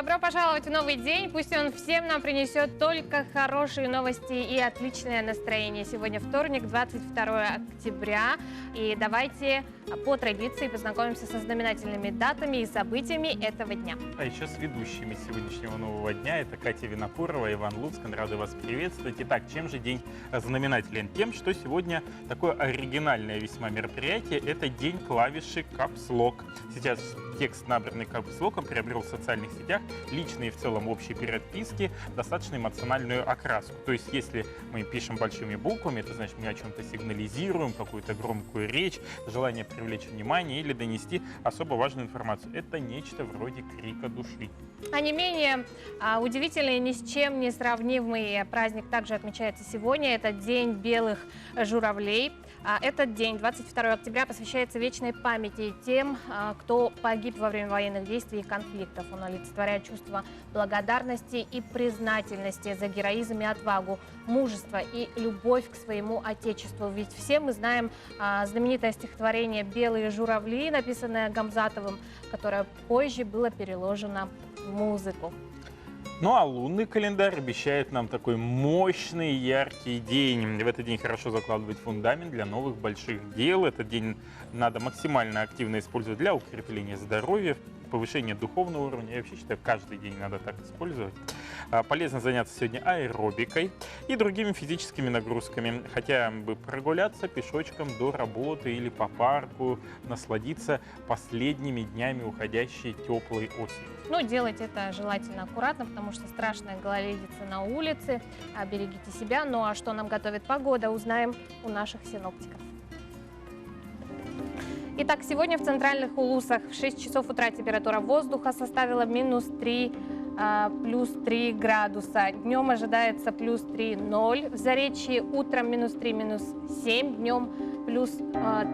Добро пожаловать в новый день. Пусть он всем нам принесет только хорошие новости и отличное настроение. Сегодня вторник, 22 октября. И давайте по традиции познакомимся со знаменательными датами и событиями этого дня. А еще с ведущими сегодняшнего нового дня. Это Катя Винокурова и Иван Луцкан. Рады вас приветствовать. Итак, чем же день знаменателен? Тем, что сегодня такое оригинальное весьма мероприятие. Это день клавиши Caps Lock. Сейчас текст, набранный Caps Lock'ом, приобрел в социальных сетях личные и в целом общие переписки достаточно эмоциональную окраску. То есть, если мы пишем большими буквами, это значит, мы о чем-то сигнализируем, какую-то громкую речь, желание привлечь внимание или донести особо важную информацию. Это нечто вроде крика души. А не менее удивительный и ни с чем не сравнимый праздник также отмечается сегодня. Это День белых журавлей. Этот день, 22 октября, посвящается вечной памяти тем, кто погиб во время военных действий и конфликтов. Он олицетворяет чувство благодарности и признательности за героизм и отвагу, мужество и любовь к своему отечеству. Ведь все мы знаем знаменитое стихотворение «Белые журавли», написанное Гамзатовым, которое позже было переложено в музыку. Ну а лунный календарь обещает нам такой мощный, яркий день. В этот день хорошо закладывать фундамент для новых больших дел. Этот день надо максимально активно использовать для укрепления здоровья, повышения духовного уровня. Я вообще считаю, каждый день надо так использовать. Полезно заняться сегодня аэробикой и другими физическими нагрузками. Хотя бы прогуляться пешочком до работы или по парку, насладиться последними днями уходящей теплой осени. Ну, делать это желательно аккуратно, потому что страшная гололедица на улице. Берегите себя. Ну а что нам готовит погода, узнаем у наших синоптиков. Итак, сегодня в центральных улусах в 6 часов утра температура воздуха составила -3, плюс 3 градуса. Днем ожидается плюс 3,0. В Заречье утром -3, -7. Днем плюс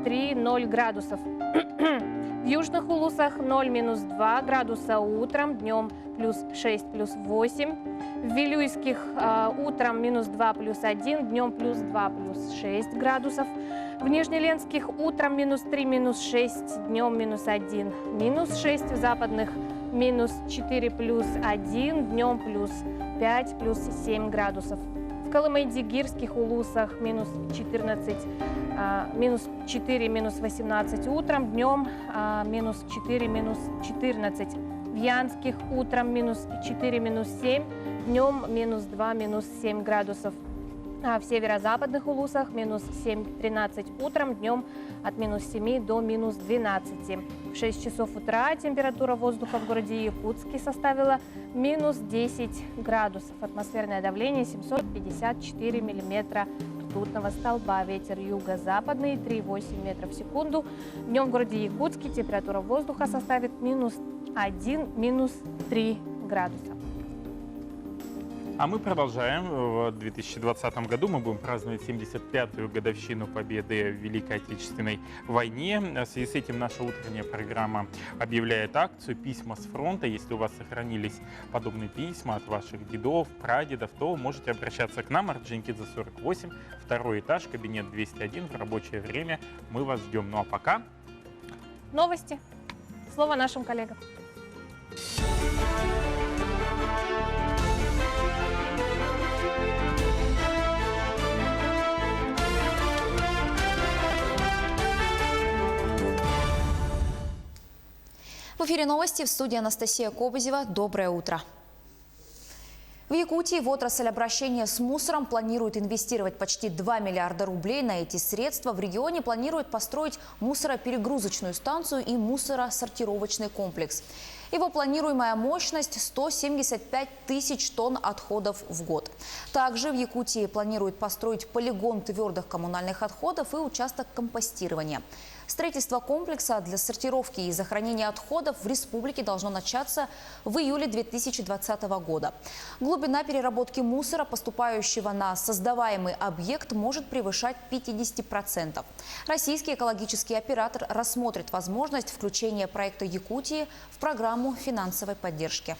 3,0 градусов. В южных улусах 0, -2 градуса утром, днем плюс 6, плюс 8. В Вилюйских утром -2, плюс 1, днем плюс 2, плюс 6 градусов. В Нижнеленских утром -3, -6, днем -1, -6. В западных -4, плюс 1, днем плюс 5, плюс 7 градусов. В Колымайдигирских улусах -14, -4, -18 утром, днем -4, -14. В Янских утром -4, -7, днем -2, -7 градусов. А в северо-западных улусах -7, 13 утром, днем от -7 до -12. В 6 часов утра температура воздуха в городе Якутске составила -10 градусов. Атмосферное давление 754 миллиметра ртутного столба. Ветер юго-западный 3,8 метров в секунду. Днем в городе Якутске температура воздуха составит -1, -3 градуса. А мы продолжаем. В 2020 году мы будем праздновать 75-ю годовщину победы в Великой Отечественной войне. В связи с этим наша утренняя программа объявляет акцию «Письма с фронта». Если у вас сохранились подобные письма от ваших дедов, прадедов, то можете обращаться к нам. Орджоникидзе 48, второй этаж, кабинет 201. В рабочее время мы вас ждем. Ну а пока... Новости. Слово нашим коллегам. В эфире новости, в студии Анастасия Кобызева. Доброе утро. В Якутии в отрасль обращения с мусором планируют инвестировать почти 2 миллиарда рублей. На эти средства в регионе планируют построить мусороперегрузочную станцию и мусоросортировочный комплекс. Его планируемая мощность – 175 тысяч тонн отходов в год. Также в Якутии планируют построить полигон твердых коммунальных отходов и участок компостирования. Строительство комплекса для сортировки и захоронения отходов в республике должно начаться в июле 2020 года. Глубина переработки мусора, поступающего на создаваемый объект, может превышать 50%. Российский экологический оператор рассмотрит возможность включения проекта Якутии в программу финансовой поддержки.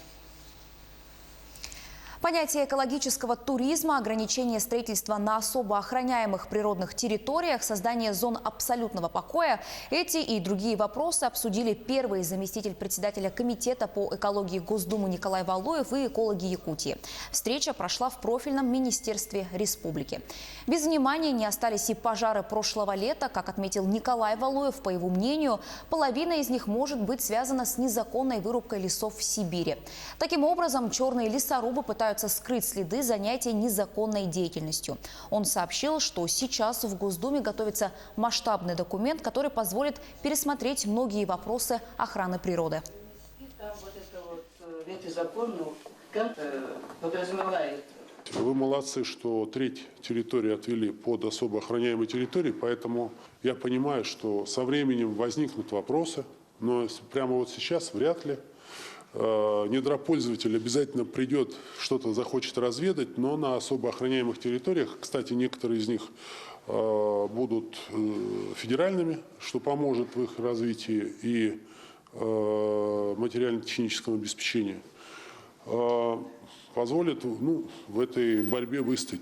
Понятие экологического туризма, ограничение строительства на особо охраняемых природных территориях, создание зон абсолютного покоя – эти и другие вопросы обсудили первый заместитель председателя Комитета по экологии Госдумы Николай Валуев и экологи Якутии. Встреча прошла в профильном министерстве республики. Без внимания не остались и пожары прошлого лета. Как отметил Николай Валуев, по его мнению, половина из них может быть связана с незаконной вырубкой лесов в Сибири. Таким образом, черные лесорубы пытаются скрыть следы занятия незаконной деятельностью. Он сообщил, что сейчас в Госдуме готовится масштабный документ, который позволит пересмотреть многие вопросы охраны природы. Эти законы подразумевают. Вы молодцы, что треть территории отвели под особо охраняемые территории, поэтому я понимаю, что со временем возникнут вопросы, но прямо вот сейчас вряд ли. Недропользователь обязательно придет, что-то захочет разведать, но на особо охраняемых территориях, кстати, некоторые из них будут федеральными, что поможет в их развитии и материально-техническом обеспечении, позволит в этой борьбе выстоять.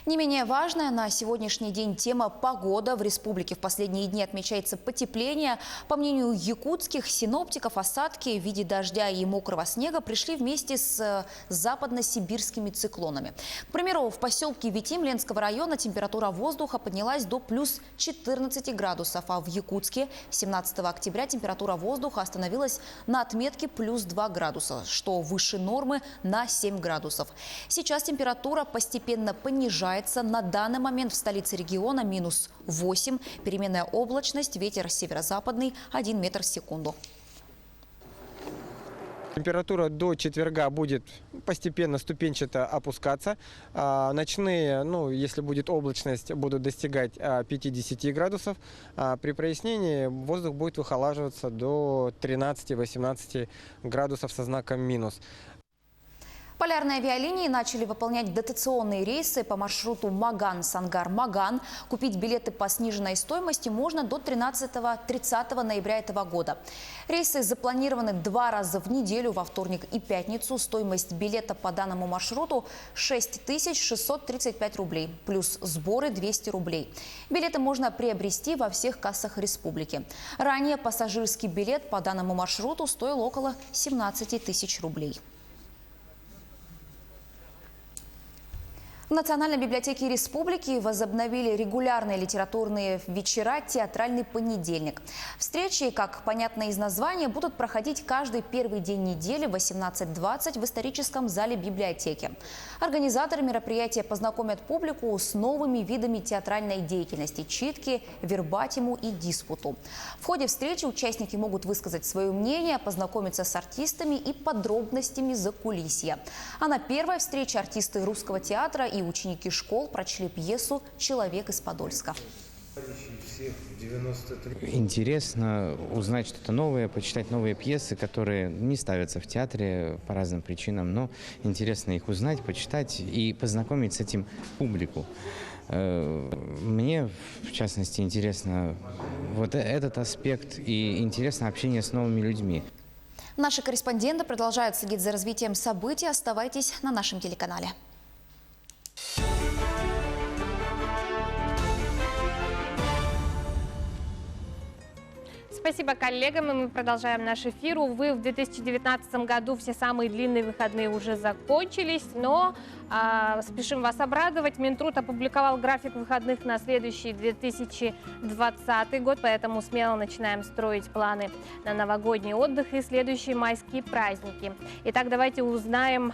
Не менее важная на сегодняшний день тема «Погода». В республике в последние дни отмечается потепление. По мнению якутских синоптиков, осадки в виде дождя и мокрого снега пришли вместе с западно-сибирскими циклонами. К примеру, в поселке Витим Ленского района температура воздуха поднялась до плюс 14 градусов, а в Якутске 17 октября температура воздуха остановилась на отметке плюс 2 градуса, что выше нормы на 7 градусов. Сейчас температура постепенно понижается. На данный момент в столице региона минус 8, переменная облачность, ветер северо-западный 1 метр в секунду. Температура до четверга будет постепенно, ступенчато опускаться. Ночные, если будет облачность, будут достигать 50 градусов. При прояснении воздух будет выхолаживаться до 13-18 градусов со знаком минус. Полярные авиалинии начали выполнять дотационные рейсы по маршруту Маган-Сангар-Маган. Купить билеты по сниженной стоимости можно до 30 ноября этого года. Рейсы запланированы 2 раза в неделю, во вторник и пятницу. Стоимость билета по данному маршруту 6635 рублей, плюс сборы 200 рублей. Билеты можно приобрести во всех кассах республики. Ранее пассажирский билет по данному маршруту стоил около 17 тысяч рублей. В Национальной библиотеке республики возобновили регулярные литературные вечера «Театральный понедельник». Встречи, как понятно из названия, будут проходить каждый первый день недели в 18:20 в историческом зале библиотеки. Организаторы мероприятия познакомят публику с новыми видами театральной деятельности – читки, вербатиму и диспуту. В ходе встречи участники могут высказать свое мнение, познакомиться с артистами и подробностями закулисья. А на первой встрече артисты русского театра и ученики школ прочли пьесу «Человек из Подольска». Интересно узнать что-то новое, почитать новые пьесы, которые не ставятся в театре по разным причинам, но интересно их узнать, почитать и познакомить с этим публику. Мне, в частности, интересно вот этот аспект и интересно общение с новыми людьми. Наши корреспонденты продолжают следить за развитием событий. Оставайтесь на нашем телеканале. Спасибо коллегам, и мы продолжаем наш эфир. Увы, в 2019 году все самые длинные выходные уже закончились, но спешим вас обрадовать. Минтруд опубликовал график выходных на следующий 2020 год, поэтому смело начинаем строить планы на новогодний отдых и следующие майские праздники. Итак, давайте узнаем,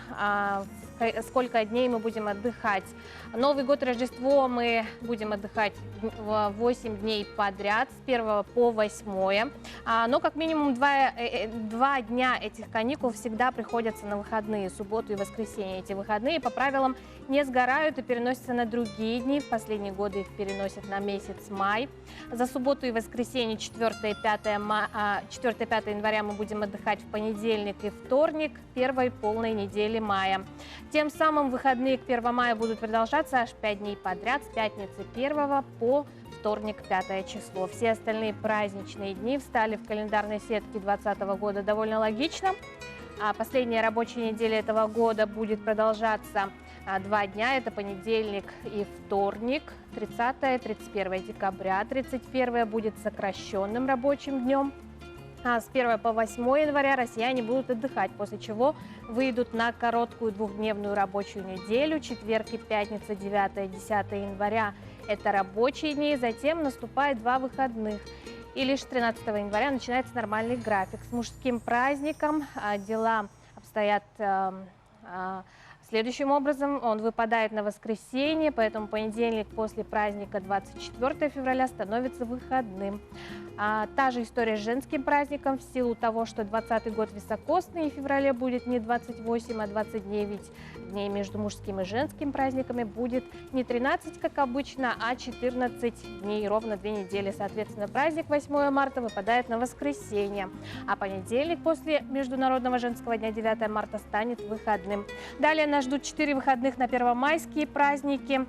сколько дней мы будем отдыхать. Новый год, Рождество мы будем отдыхать 8 дней подряд, с 1 по 8. Но как минимум 2 дня этих каникул всегда приходятся на выходные, субботу и воскресенье. Эти выходные по правилам не сгорают и переносятся на другие дни. В последние годы их переносят на месяц май. За субботу и воскресенье 4 и 5 января мы будем отдыхать в понедельник и вторник первой полной недели мая. Тем самым выходные к 1 мая будут продолжаться аж 5 дней подряд, с пятницы 1 по вторник 5 число. Все остальные праздничные дни встали в календарной сетке 2020 года довольно логично. Последняя рабочая неделя этого года будет продолжаться 2 дня. Это понедельник и вторник, 30-31 декабря. 31 будет сокращенным рабочим днем. С 1 по 8 января россияне будут отдыхать, после чего выйдут на короткую 2-дневную рабочую неделю. Четверг и пятница, 9 и 10 января – это рабочие дни, затем наступает 2 выходных. И лишь 13 января начинается нормальный график. С мужским праздником дела обстоят следующим образом. Он выпадает на воскресенье, поэтому понедельник после праздника 24 февраля становится выходным. Та же история с женским праздником в силу того, что 20-й год високосный, и в феврале будет не 28, а 29 дней между мужским и женским праздниками. Будет не 13, как обычно, а 14 дней, ровно 2 недели. Соответственно, праздник 8 марта выпадает на воскресенье, а понедельник после Международного женского дня 9 марта станет выходным. Далее нас ждут 4 выходных на первомайские праздники,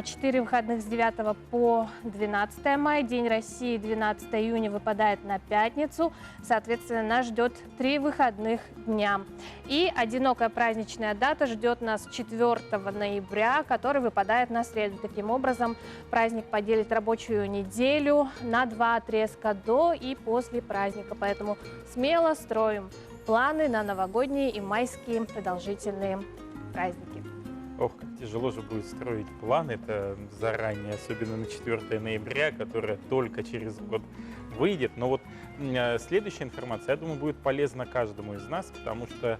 4 выходных с 9 по 12 мая, День России 12 июня выпадает на пятницу, соответственно, нас ждет 3 выходных дня. И одинокая праздничная дата ждет нас 4 ноября, который выпадает на среду. Таким образом, праздник поделит рабочую неделю на 2 отрезка до и после праздника, поэтому смело строим планы на новогодние и майские продолжительные праздники. Ох, как тяжело же будет строить планы, это заранее, особенно на 4 ноября, которая только через год выйдет. Но вот следующая информация, я думаю, будет полезна каждому из нас, потому что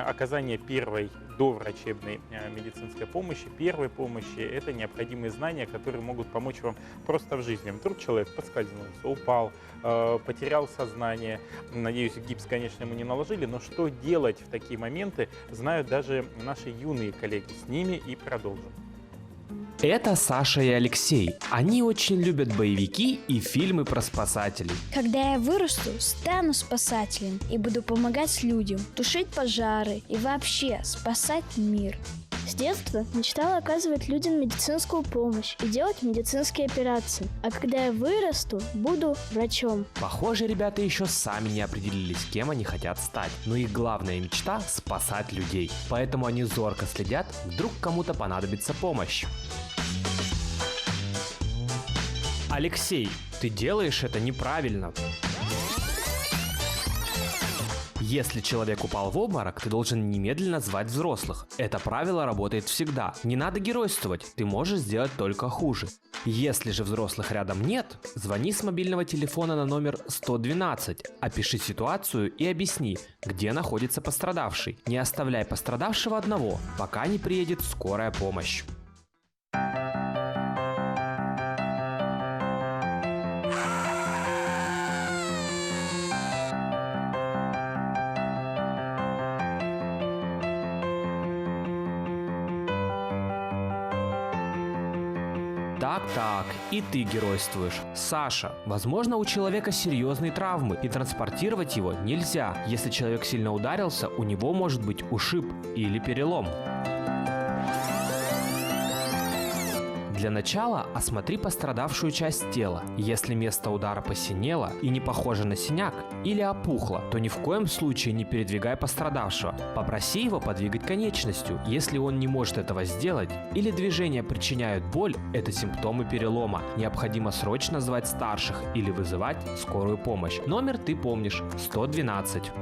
оказание первой доврачебной медицинской помощи, первой помощи – это необходимые знания, которые могут помочь вам просто в жизни. Вдруг человек поскользнулся, упал, потерял сознание. Надеюсь, гипс, конечно, ему не наложили, но что делать в такие моменты, знают даже наши юные коллеги. С ними и продолжим. Это Саша и Алексей. Они очень любят боевики и фильмы про спасателей. Когда я вырасту, стану спасателем и буду помогать людям, тушить пожары и вообще спасать мир. С детства мечтала оказывать людям медицинскую помощь и делать медицинские операции. А когда я вырасту, буду врачом. Похоже, ребята еще сами не определились, кем они хотят стать. Но их главная мечта – спасать людей. Поэтому они зорко следят, вдруг кому-то понадобится помощь. Алексей, ты делаешь это неправильно. Если человек упал в обморок, ты должен немедленно звать взрослых. Это правило работает всегда. Не надо геройствовать, ты можешь сделать только хуже. Если же взрослых рядом нет, звони с мобильного телефона на номер 112, опиши ситуацию и объясни, где находится пострадавший. Не оставляй пострадавшего одного, пока не приедет скорая помощь. Так, и ты геройствуешь. Саша, возможно, у человека серьезные травмы, и транспортировать его нельзя. Если человек сильно ударился, у него может быть ушиб или перелом. Для начала осмотри пострадавшую часть тела. Если место удара посинело и не похоже на синяк или опухло, то ни в коем случае не передвигай пострадавшего. Попроси его подвигать конечностью. Если он не может этого сделать или движения причиняют боль, это симптомы перелома. Необходимо срочно звать старших или вызывать скорую помощь. Номер ты помнишь – 112.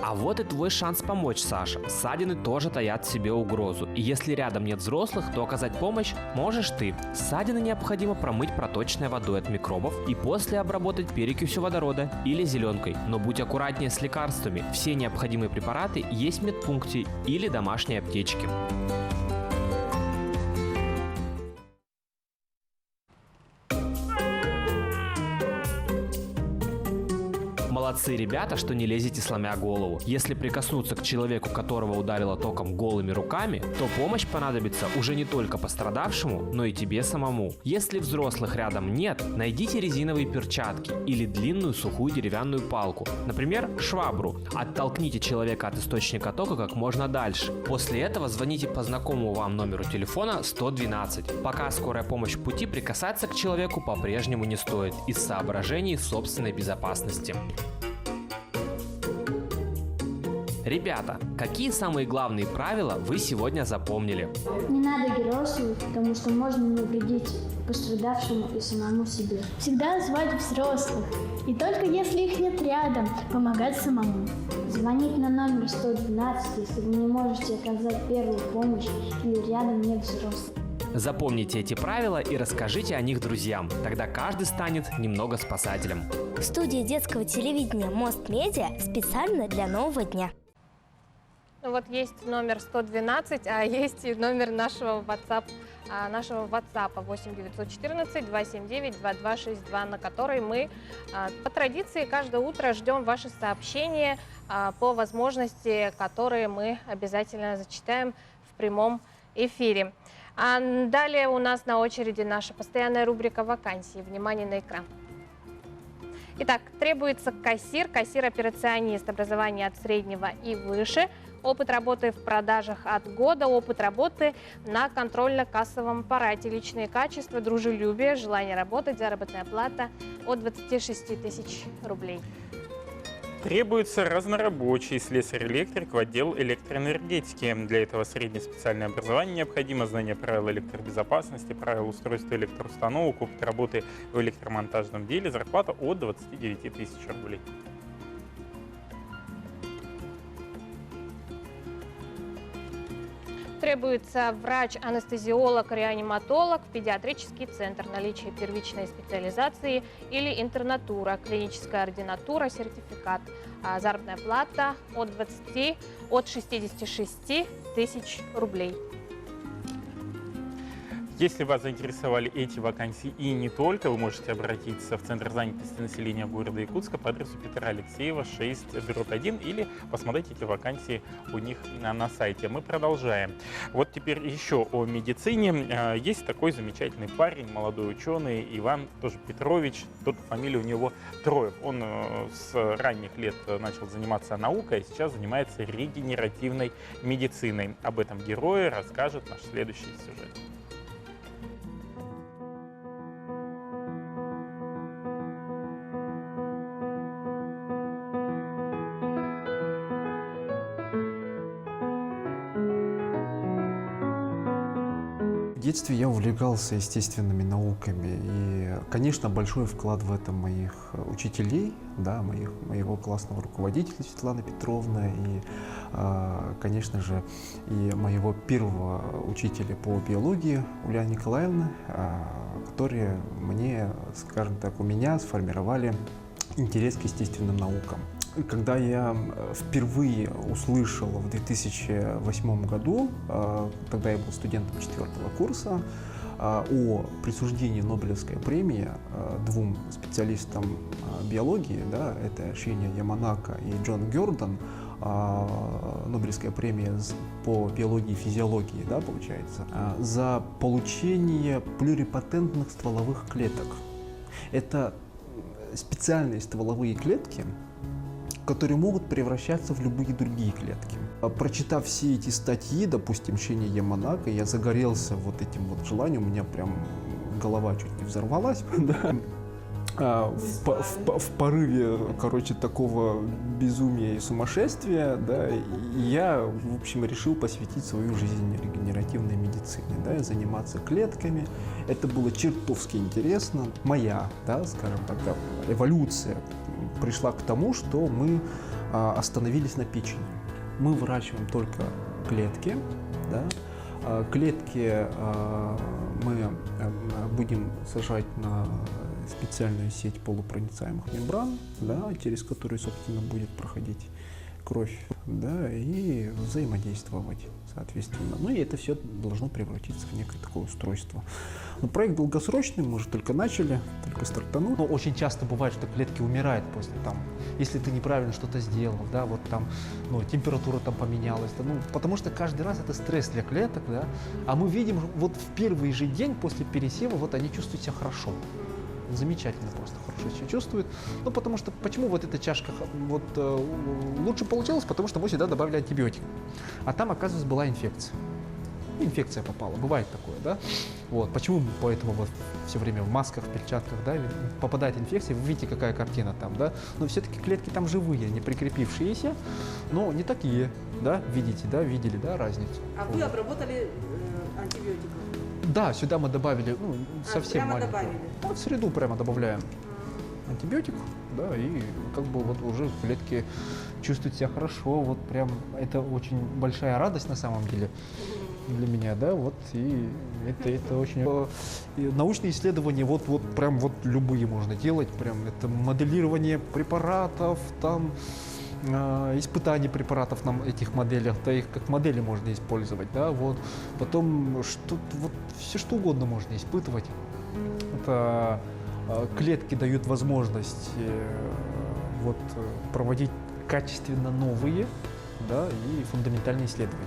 А вот и твой шанс помочь, Саша. Ссадины тоже таят в себе угрозу. И если рядом нет взрослых, то оказать помощь можешь ты. Ссадины необходимо промыть проточной водой от микробов и после обработать перекисью водорода или зеленкой. Но будь аккуратнее с лекарствами. Все необходимые препараты есть в медпункте или домашней аптечке. Молодцы ребята, что не лезете сломя голову. Если прикоснуться к человеку, которого ударило током голыми руками, то помощь понадобится уже не только пострадавшему, но и тебе самому. Если взрослых рядом нет, найдите резиновые перчатки или длинную сухую деревянную палку, например, швабру. Оттолкните человека от источника тока как можно дальше. После этого звоните по знакомому вам номеру телефона 112. Пока скорая помощь в пути, прикасаться к человеку по-прежнему не стоит из соображений собственной безопасности. Ребята, какие самые главные правила вы сегодня запомнили? Не надо геройствовать, потому что можно навредить пострадавшему и самому себе. Всегда звать взрослых, и только если их нет рядом, помогать самому. Звонить на номер 112, если вы не можете оказать первую помощь или рядом нет взрослых. Запомните эти правила и расскажите о них друзьям. Тогда каждый станет немного спасателем. Студия детского телевидения «Мост Медиа» специально для нового дня. Ну вот есть номер 112, а есть и номер нашего WhatsApp 8 914 279 2262, на который мы по традиции каждое утро ждем ваши сообщения по возможности, которые мы обязательно зачитаем в прямом эфире. А далее у нас на очереди наша постоянная рубрика «Вакансии». Внимание на экран. Итак, требуется кассир-операционист, образование от среднего и выше, опыт работы в продажах от года, опыт работы на контрольно-кассовом аппарате, личные качества, дружелюбие, желание работать, заработная плата от 26 тысяч рублей. Требуется разнорабочий слесарь-электрик в отдел электроэнергетики. Для этого среднеспециальное образование необходимо, знание правил электробезопасности, правил устройства электроустановок, опыт работы в электромонтажном деле, зарплата от 29 тысяч рублей. Требуется врач-анестезиолог, реаниматолог, педиатрический центр, наличие первичной специализации или интернатура, клиническая ординатура, сертификат, заработная плата от 66 тысяч рублей. Если вас заинтересовали эти вакансии и не только, вы можете обратиться в Центр занятости населения города Якутска по адресу Петра Алексеева, 6/1 или посмотреть эти вакансии у них на сайте. Мы продолжаем. Вот теперь еще о медицине. Есть такой замечательный парень, молодой ученый Иван тоже Петрович, тут фамилия у него Троев. Он с ранних лет начал заниматься наукой, а сейчас занимается регенеративной медициной. Об этом герое расскажет наш следующий сюжет. В детстве я увлекался естественными науками, и, конечно, большой вклад в это моих учителей, да, моего классного руководителя Светланы Петровны и, конечно же, и моего первого учителя по биологии Ульяны Николаевны, которые мне, скажем так, у меня сформировали интерес к естественным наукам. Когда я впервые услышал в 2008 году, тогда я был студентом 4-го курса, о присуждении Нобелевской премии двум специалистам биологии, да, это Шиня Яманака и Джон Гёрдон, Нобелевская премия по биологии и физиологии, да, получается, за получение плюрипатентных стволовых клеток. Это специальные стволовые клетки, которые могут превращаться в любые другие клетки. Прочитав все эти статьи, допустим, Шиня Яманака, я загорелся вот этим вот желанием, у меня прям голова чуть не взорвалась, да. В порыве, короче, такого безумия и сумасшествия, да, я, в общем, решил посвятить свою жизнь регенеративной медицине, да, и заниматься клетками. Это было чертовски интересно. Моя, да, скажем так, эволюция пришла к тому, что мы остановились на печени. Мы выращиваем только клетки, да. Клетки мы будем сажать на специальную сеть полупроницаемых мембран, да, через которую, собственно, будет проходить кровь, да, и взаимодействовать, соответственно. Ну и это все должно превратиться в некое такое устройство. Но проект долгосрочный, мы же только начали, только стартанули. Но очень часто бывает, что клетки умирают после там, если ты неправильно что-то сделал, да, вот там, ну, температура там поменялась, да, ну, потому что каждый раз это стресс для клеток, да, а мы видим, вот в первый же день после пересева, вот они чувствуют себя хорошо. Замечательно, просто хорошо себя чувствует. Ну, потому что, почему вот эта чашка вот, лучше получилась? Потому что мы сюда добавили антибиотик. А там, оказывается, была инфекция. инфекция попала, бывает такое, да. Вот, почему поэтому вот все время в масках, в перчатках, да, попадает инфекция, вы видите, какая картина там, да. Но все-таки клетки там живые, не прикрепившиеся, но не такие, да, видите, да, видели, да, разницу. А вы обработали антибиотиком? Да, сюда мы добавили, ну, совсем прямо маленькую. добавили? Вот в среду прямо добавляем антибиотик, да, и как бы вот уже клетки чувствуют себя хорошо, вот прям это очень большая радость на самом деле для меня, да, вот, и это очень... И научные исследования, вот прям вот любые можно делать, прям это моделирование препаратов, там, испытание препаратов на этих моделях, да, их как модели можно использовать, да, вот, потом вот все что угодно можно испытывать. Это клетки дают возможность вот проводить качественно новые, да, и фундаментальные исследования.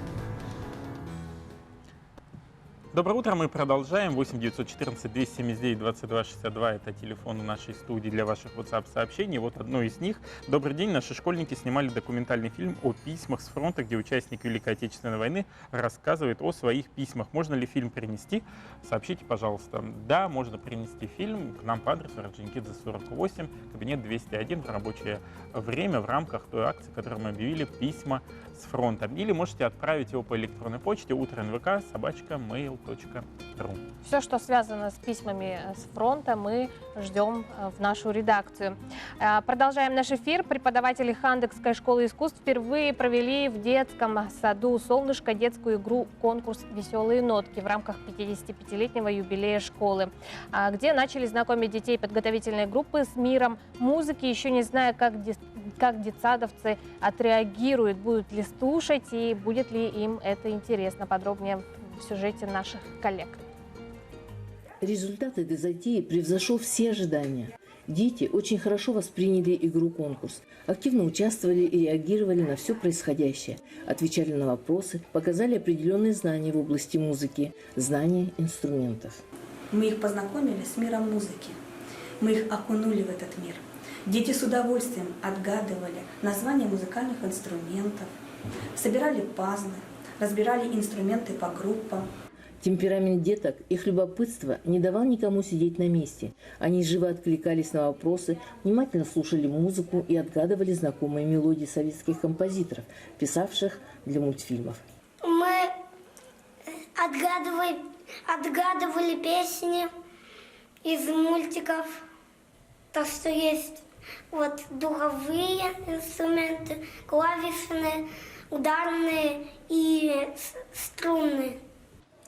Доброе утро, мы продолжаем. 8 914 279 22 62 это телефон в нашей студии для ваших WhatsApp-сообщений. Вот одно из них. Добрый день, наши школьники снимали документальный фильм о письмах с фронта, где участник Великой Отечественной войны рассказывает о своих письмах. Можно ли фильм принести? Сообщите, пожалуйста. Да, можно принести фильм к нам по адресу Орджоникидзе 48, кабинет 201 в рабочее время в рамках той акции, которую мы объявили, «Письма с фронта». Или можете отправить его по электронной почте utro.nvk@mail.ru. Все, что связано с письмами с фронта, мы ждем в нашу редакцию. Продолжаем наш эфир. Преподаватели Хандекской школы искусств впервые провели в детском саду «Солнышко» детскую игру «Конкурс «Веселые нотки» в рамках 55-летнего юбилея школы, где начали знакомить детей подготовительной группы с миром музыки, еще не зная, как детсадовцы отреагируют, будут ли слушать и будет ли им это интересно. Подробнее в сюжете наших коллег. Результат этой затеи превзошел все ожидания. Дети очень хорошо восприняли игру-конкурс, активно участвовали и реагировали на все происходящее, отвечали на вопросы, показали определенные знания в области музыки, знания инструментов. Мы их познакомили с миром музыки, мы их окунули в этот мир. Дети с удовольствием отгадывали названия музыкальных инструментов, собирали пазлы, разбирали инструменты по группам. Темперамент деток, их любопытство не давал никому сидеть на месте. Они живо откликались на вопросы, внимательно слушали музыку и отгадывали знакомые мелодии советских композиторов, писавших для мультфильмов. Мы отгадывали песни из мультиков. То, что есть вот духовые инструменты, клавишные, ударные и струнные.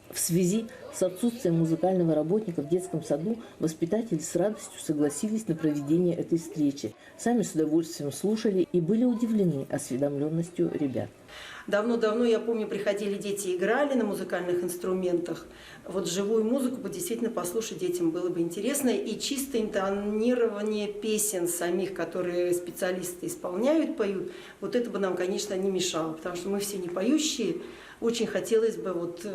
В связи с отсутствием музыкального работника в детском саду воспитатели с радостью согласились на проведение этой встречи. Сами с удовольствием слушали и были удивлены осведомленностью ребят. Давно-давно, я помню, приходили дети, играли на музыкальных инструментах. Вот живую музыку бы действительно послушать детям было бы интересно. И чисто интонирование песен самих, которые специалисты исполняют, поют, вот это бы нам, конечно, не мешало. Потому что мы все не поющие. Очень хотелось бы вот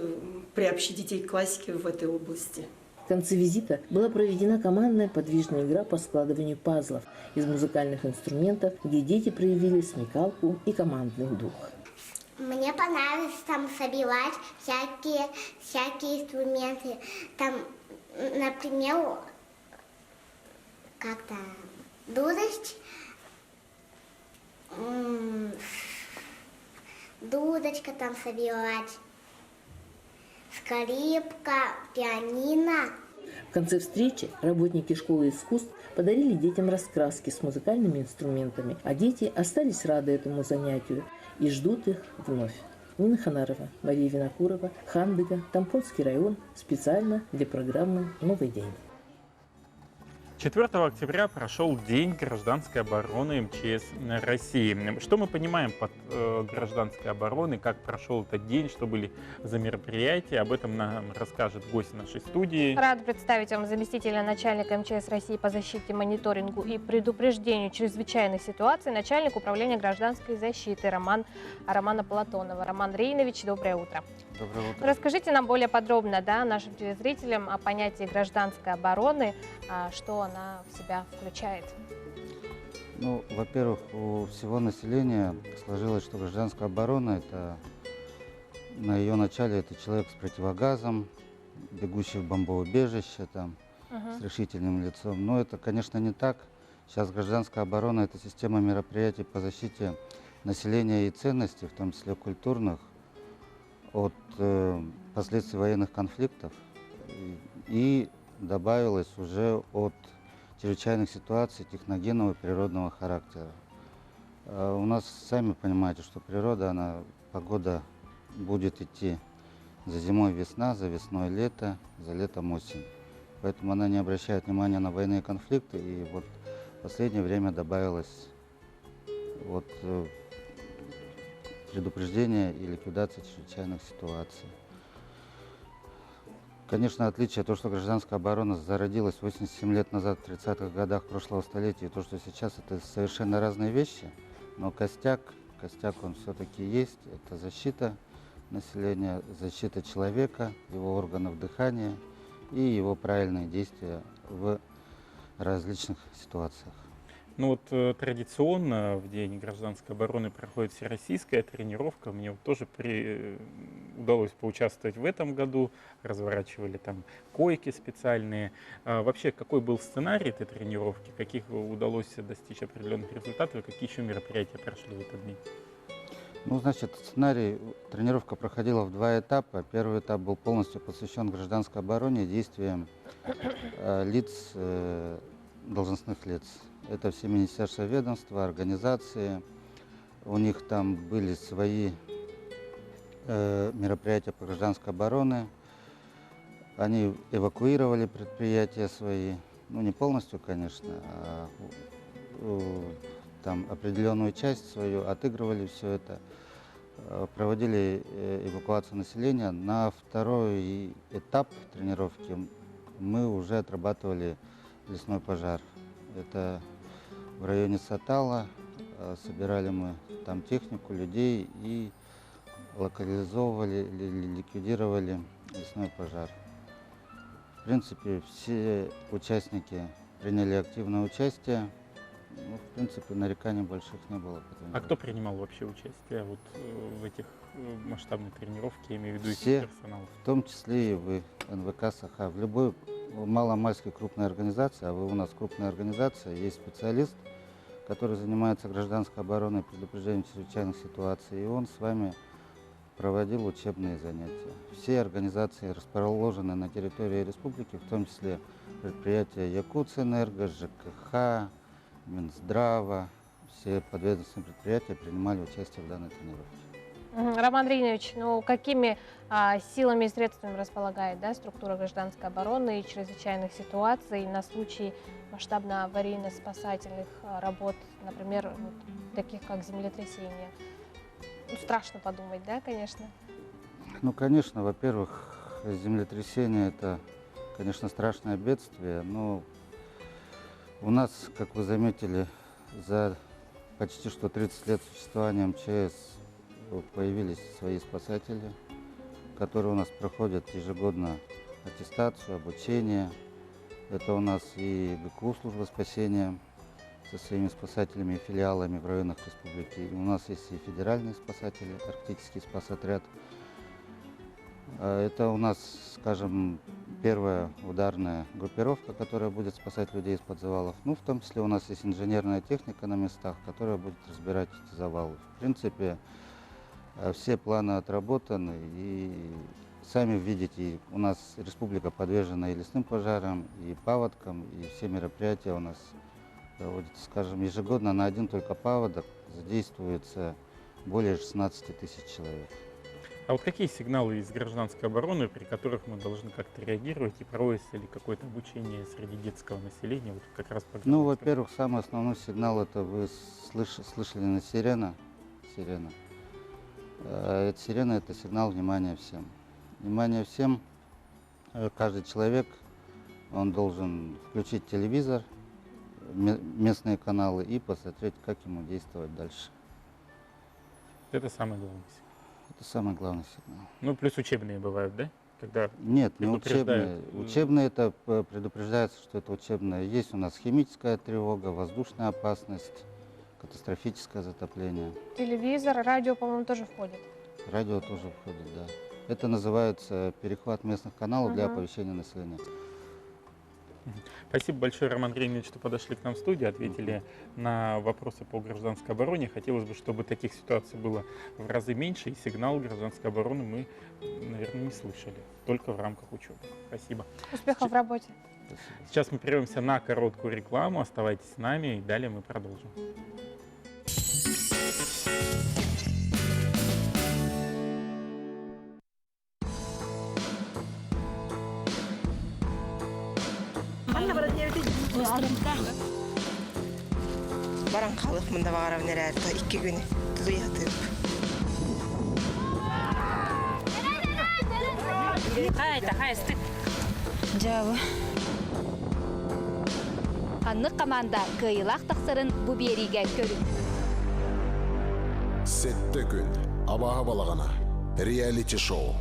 приобщить детей к классике в этой области. В конце визита была проведена командная подвижная игра по складыванию пазлов из музыкальных инструментов, где дети проявили смекалку и командный дух. Мне понравилось там собирать всякие инструменты. Там, например, как-то дудочка там собирать, скрипка, пианино. В конце встречи работники школы искусств подарили детям раскраски с музыкальными инструментами, а дети остались рады этому занятию и ждут их вновь. Нина Ханарова, Мария Винокурова, Хандыга, Тампонский район, специально для программы «Новый день». 4 октября прошел День гражданской обороны МЧС России. Что мы понимаем под гражданской обороной, как прошел этот день, что были за мероприятия, об этом нам расскажет гость нашей студии. Рад представить вам заместителя начальника МЧС России по защите, мониторингу и предупреждению чрезвычайных ситуаций, начальник управления гражданской защиты Романа Платонова. Роман Рейнович, доброе утро. Доброе утро. Расскажите нам более подробно, нашим телезрителям о понятии гражданской обороны, что она в себя включает. Ну, во-первых, у всего населения сложилось, что гражданская оборона – это на ее начале это человек с противогазом, бегущий в бомбоубежище там, с решительным лицом. Но это, конечно, не так. Сейчас гражданская оборона – это система мероприятий по защите населения и ценностей, в том числе культурных, от последствий военных конфликтов. И добавилось уже от чрезвычайных ситуаций техногенного природного характера. У нас, сами понимаете, что природа, погода будет идти за зимой весна, за весной лето, за летом осень. Поэтому она не обращает внимания на военные конфликты. И вот в последнее время добавилось предупреждение и ликвидация чрезвычайных ситуаций. Конечно, отличие то, что гражданская оборона зародилась 87 лет назад, в 30-х годах прошлого столетия, и то, что сейчас, это совершенно разные вещи, но костяк он все-таки есть. Это защита населения, защита человека, его органов дыхания и его правильные действия в различных ситуациях. Ну вот традиционно в День гражданской обороны проходит всероссийская тренировка. Мне вот тоже удалось поучаствовать в этом году. Разворачивали там койки специальные. Вообще, какой был сценарий этой тренировки? Каких удалось достичь определенных результатов? И какие еще мероприятия прошли в этот день? Ну, значит, тренировка проходила в два этапа. Первый этап был полностью посвящен гражданской обороне, действиям лиц, должностных лиц. Это все министерства, ведомства, организации. У них там были свои мероприятия по гражданской обороне. Они эвакуировали предприятия свои. Ну, не полностью, конечно, а там определенную часть свою, отыгрывали все это. Проводили эвакуацию населения. На второй этап тренировки мы уже отрабатывали лесной пожар. Это в районе Сатала. Собирали мы там технику, людей и локализовывали, ликвидировали лесной пожар. В принципе, все участники приняли активное участие. Ну, в принципе, нареканий больших не было. А кто принимал вообще участие вот в этих масштабных тренировках, я имею в виду все, персонал? В том числе и вы, НВК «Саха». В любой маломальской крупной организации, а вы у нас крупная организация, есть специалист, который занимается гражданской обороной, предупреждением чрезвычайных ситуаций, и он с вами проводил учебные занятия. Все организации расположены на территории республики, в том числе предприятия Якутсэнерго, ЖКХ, Минздрава, все подведомственные предприятия принимали участие в данной тренировке. Роман Андреевич, ну какими силами и средствами располагает структура гражданской обороны и чрезвычайных ситуаций на случай масштабно-аварийно-спасательных работ, например, вот, таких как землетрясение? Ну, страшно подумать, да, конечно? Ну, конечно, во-первых, землетрясение – это, конечно, страшное бедствие, но у нас, как вы заметили, за почти что 30 лет существования МЧС появились свои спасатели, которые у нас проходят ежегодно аттестацию, обучение. Это у нас и ГКУ, служба спасения, со своими спасателями и филиалами в районах республики. И у нас есть и федеральные спасатели, Арктический спасотряд. Это у нас, скажем, первая ударная группировка, которая будет спасать людей из-под завалов. Ну, в том числе у нас есть инженерная техника на местах, которая будет разбирать эти завалы. В принципе, все планы отработаны, и сами видите, у нас республика подвержена и лесным пожарам, и паводкам, и все мероприятия у нас проводятся. Скажем, ежегодно на один только паводок задействуется более 16 тысяч человек. А вот какие сигналы из гражданской обороны, при которых мы должны как-то реагировать, и проводится ли какое-то обучение среди детского населения? Вот как раз ну, во-первых, самый основной сигнал – это вы слышали на сирена. Эта сирена – это сигнал внимания всем. Внимание всем. Каждый человек, он должен включить телевизор, местные каналы и посмотреть, как ему действовать дальше. Это самый главный сигнал. Это самый главный сигнал. Ну, плюс учебные бывают, да? Когда нет, не учебные. Учебные это предупреждается, что это учебное. Есть у нас химическая тревога, воздушная опасность, катастрофическое затопление. Телевизор, радио, по-моему, тоже входит. радио тоже входит, да. Это называется перехват местных каналов для оповещения населения. Спасибо большое, Роман Андреевич, что подошли к нам в студию, ответили на вопросы по гражданской обороне. Хотелось бы, чтобы таких ситуаций было в разы меньше, и сигнал гражданской обороны мы, наверное, не слышали, только в рамках учебы. Спасибо. Успехов в работе. Сейчас мы прервемся на короткую рекламу. Оставайтесь с нами, и далее мы продолжим. Баран халық мында бағарап нәрәді 2 күн тұлы ятып. Қайстық. Жабы. Анны команда кыйлақ тақсырын бұбериге көрін. Сетті күн. Абаға балағана. Реалити шоу.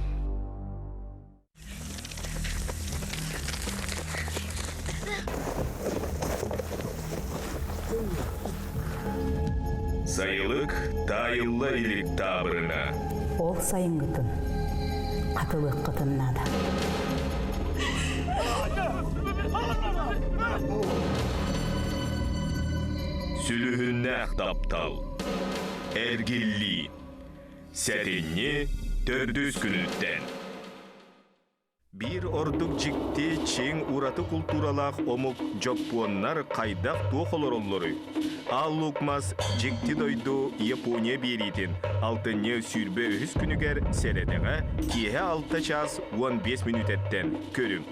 Сайылык тайылла илик табырына. Ол сайынгытын, қатылық қытыннада. Сүлүхүннәк таптал. Эргилли. Сәринне төрдүс күнүттен. Бир ордук жикти чең ураты культуралах омук жоппуоннар кайдак туохолороллору. Ал лукмас жикти дойду Япония беритин. Алтынне сүрбе өз күнүгер середеге кие 6 час 15 минут эттен көрүң.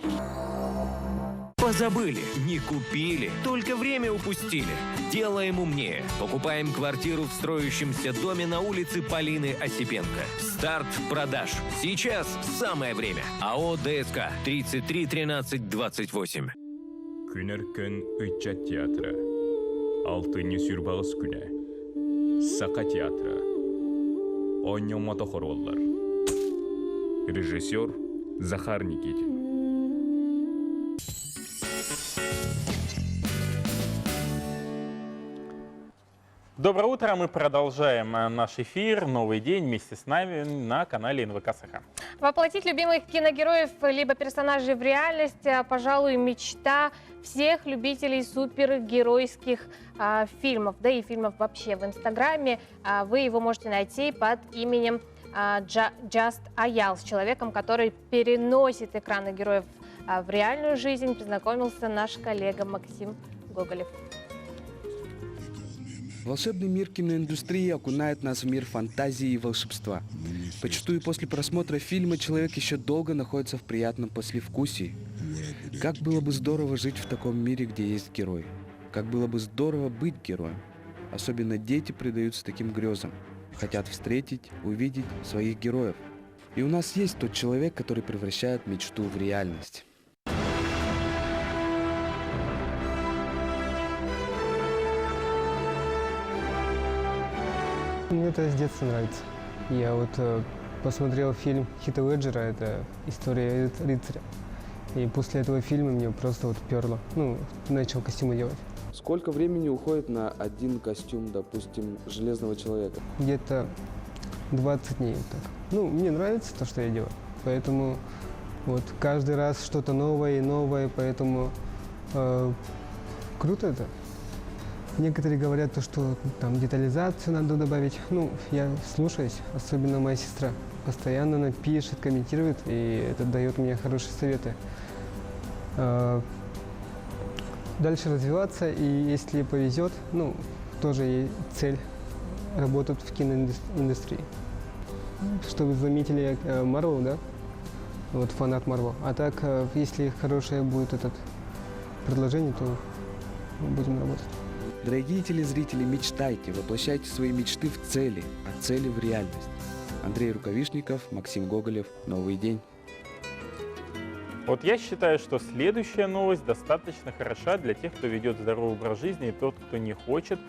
Позабыли, не купили, только время упустили. Делаем умнее. Покупаем квартиру в строящемся доме на улице Полины Осипенко. Старт продаж. Сейчас самое время. АО ДСК 33 13 28. Күнеркін үйтчат театры. Алтыны сүрбағыз күні. Сақа театры. Оньо мотохороллар. Режиссер Захар Никитин. Доброе утро, мы продолжаем наш эфир, новый день вместе с нами на канале НВК Саха. Воплотить любимых киногероев либо персонажей в реальность, пожалуй, мечта всех любителей супергеройских фильмов, да и фильмов вообще. В Инстаграме вы его можете найти под именем Just Ayal, с человеком, который переносит экраны героев в реальную жизнь, познакомился наш коллега Максим Гоголев. Волшебный мир киноиндустрии окунает нас в мир фантазии и волшебства. Почему после просмотра фильма человек еще долго находится в приятном послевкусии. Как было бы здорово жить в таком мире, где есть герой. Как было бы здорово быть героем. Особенно дети предаются таким грезам. Хотят встретить, увидеть своих героев. И у нас есть тот человек, который превращает мечту в реальность. Мне это с детства нравится. Я вот посмотрел фильм Хита Леджера, это «История рыцаря». И после этого фильма мне просто вот перло. Ну, начал костюмы делать. Сколько времени уходит на один костюм, допустим, Железного человека? Где-то 20 дней вот так. Ну, мне нравится то, что я делаю. Поэтому вот каждый раз что-то новое и новое, поэтому круто это. Некоторые говорят, что там детализацию надо добавить. Ну, я слушаюсь, особенно моя сестра. Постоянно она пишет, комментирует, и это дает мне хорошие советы. Дальше развиваться, и если повезет, ну, тоже есть цель работать в киноиндустрии. Чтобы заметили Марвел, да? Вот фанат Марвел. А так, если хорошее будет это предложение, то будем работать. Дорогие телезрители, мечтайте, воплощайте свои мечты в цели, а цели в реальность. Андрей Рукавишников, Максим Гоголев. Новый день. Вот я считаю, что следующая новость достаточно хороша для тех, кто ведет здоровый образ жизни, и тот, кто не хочет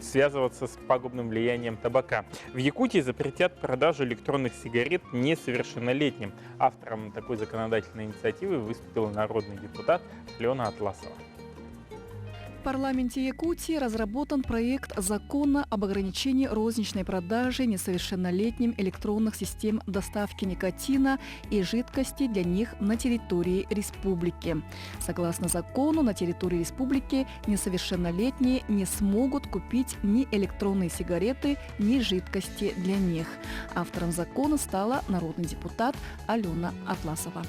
связываться с пагубным влиянием табака. В Якутии запретят продажу электронных сигарет несовершеннолетним. Автором такой законодательной инициативы выступила народный депутат Алена Атласова. парламенте Якутии разработан проект закона об ограничении розничной продажи несовершеннолетним электронных систем доставки никотина и жидкости для них на территории республики. Согласно закону, на территории республики несовершеннолетние не смогут купить ни электронные сигареты, ни жидкости для них. Автором закона стала народный депутат Алена Атласова.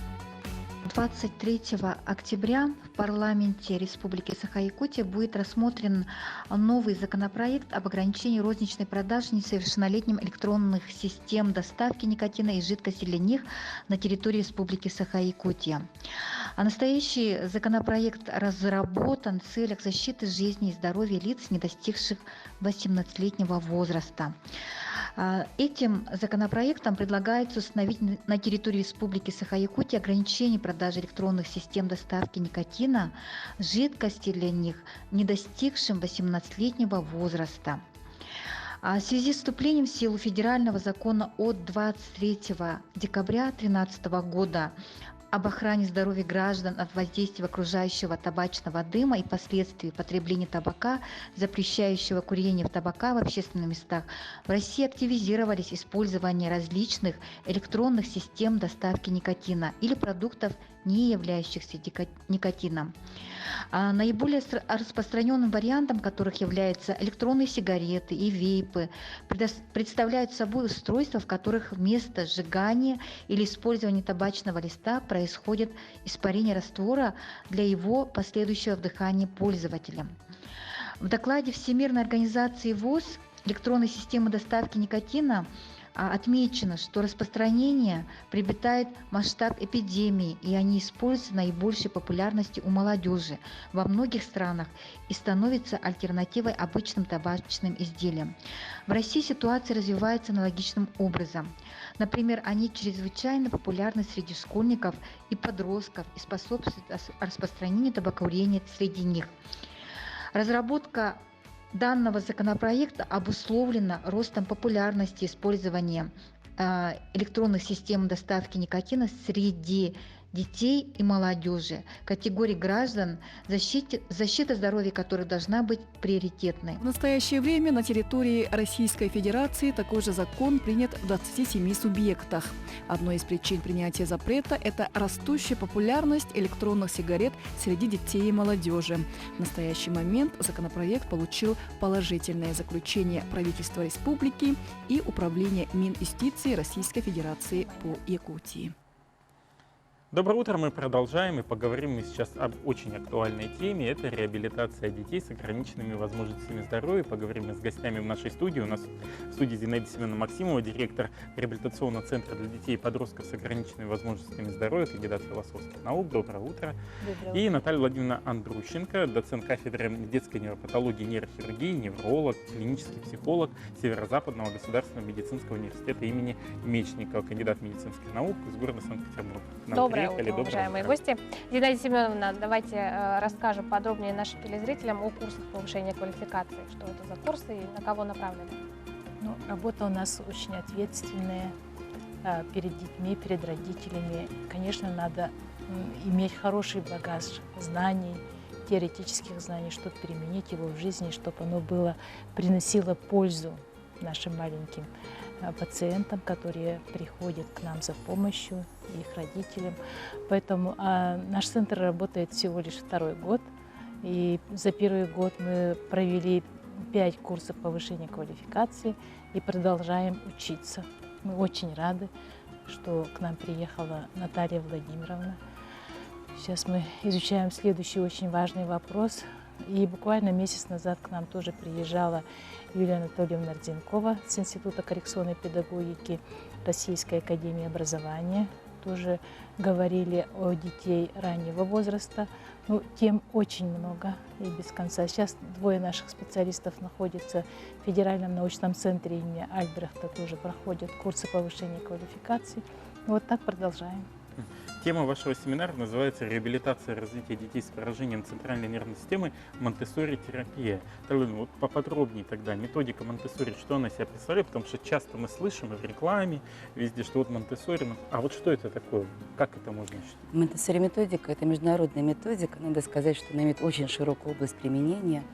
23 октября в парламенте Республики Саха-Якутия будет рассмотрен новый законопроект об ограничении розничной продажи несовершеннолетним электронных систем доставки никотина и жидкости для них на территории Республики Саха-Якутия. А настоящий законопроект разработан в целях защиты жизни и здоровья лиц, не достигших 18-летнего возраста. Этим законопроектом предлагается установить на территории Республики Саха-Якутия ограничение продажи электронных систем доставки никотина, жидкости для них, не достигшим 18-летнего возраста. В связи с вступлением в силу федерального закона от 23 декабря 2013 года об охране здоровья граждан от воздействия окружающего табачного дыма и последствий потребления табака, запрещающего курение табака в общественных местах, в России активизировались использование различных электронных систем доставки никотина или продуктов, не являющихся никотином. Наиболее распространенным вариантом которых являются электронные сигареты и вейпы, представляют собой устройства, в которых вместо сжигания или использования табачного листа происходит испарение раствора для его последующего вдыхания пользователем. В докладе Всемирной организации ВОЗ электронной системы доставки никотина отмечено, что распространение приобретает масштаб эпидемии, и они используются наибольшей популярностью у молодежи во многих странах и становятся альтернативой обычным табачным изделиям. В России ситуация развивается аналогичным образом. Например, они чрезвычайно популярны среди школьников и подростков и способствуют распространению табакокурения среди них. Разработка данного законопроекта обусловлено ростом популярности использования электронных систем доставки никотина среди детей и молодежи, категорий граждан, защита здоровья которых должна быть приоритетной. В настоящее время на территории Российской Федерации такой же закон принят в 27 субъектах. Одной из причин принятия запрета – это растущая популярность электронных сигарет среди детей и молодежи. В настоящий момент законопроект получил положительное заключение правительства республики и Управления Минюстиции Российской Федерации по Якутии. Доброе утро, мы продолжаем и поговорим мы сейчас об очень актуальной теме. Это реабилитация детей с ограниченными возможностями здоровья. Поговорим мы с гостями в нашей студии. У нас в студии Зинаида Семеновна Максимова, директор реабилитационного центра для детей и подростков с ограниченными возможностями здоровья, кандидат философских наук. Доброе утро. Доброе утро. И Наталья Владимировна Андрущенко, доцент кафедры детской невропатологии и нейрохирургии, невролог, клинический психолог Северо-Западного государственного медицинского университета имени Мечникова, кандидат медицинских наук из города Санкт-Петербург. Доброе утро, уважаемые гости. Зинаида Семеновна, давайте расскажем подробнее нашим телезрителям о курсах повышения квалификации. Что это за курсы и на кого направлены? Ну, работа у нас очень ответственная перед детьми, перед родителями. Конечно, надо иметь хороший багаж знаний, теоретических знаний, чтобы применить его в жизни, чтобы оно приносило пользу нашим маленьким пациентам, которые приходят к нам за помощью, их родителям. Поэтому наш центр работает всего лишь 2-й год. И за 1-й год мы провели 5 курсов повышения квалификации и продолжаем учиться. Мы очень рады, что к нам приехала Наталья Владимировна. Сейчас мы изучаем следующий очень важный вопрос. И буквально месяц назад к нам тоже приезжала Юлия Анатольевна Рденкова с Института коррекционной педагогики Российской академии образования. Тоже говорили о детей раннего возраста. Ну, тем очень много и без конца. Сейчас 2 наших специалистов находятся в Федеральном научном центре имени Альбрехта, тоже проходят курсы повышения квалификации. Вот так продолжаем. Тема вашего семинара называется «Реабилитация и развитие детей с поражением центральной нервной системы. Монтессори-терапия». Вот поподробнее тогда методика Монтессори, что она себя представляет, потому что часто мы слышим и в рекламе, везде, что вот Монтессори, а вот что это такое, как это можно считать? Монтессори-методика – это международная методика, надо сказать, что она имеет очень широкую область применения.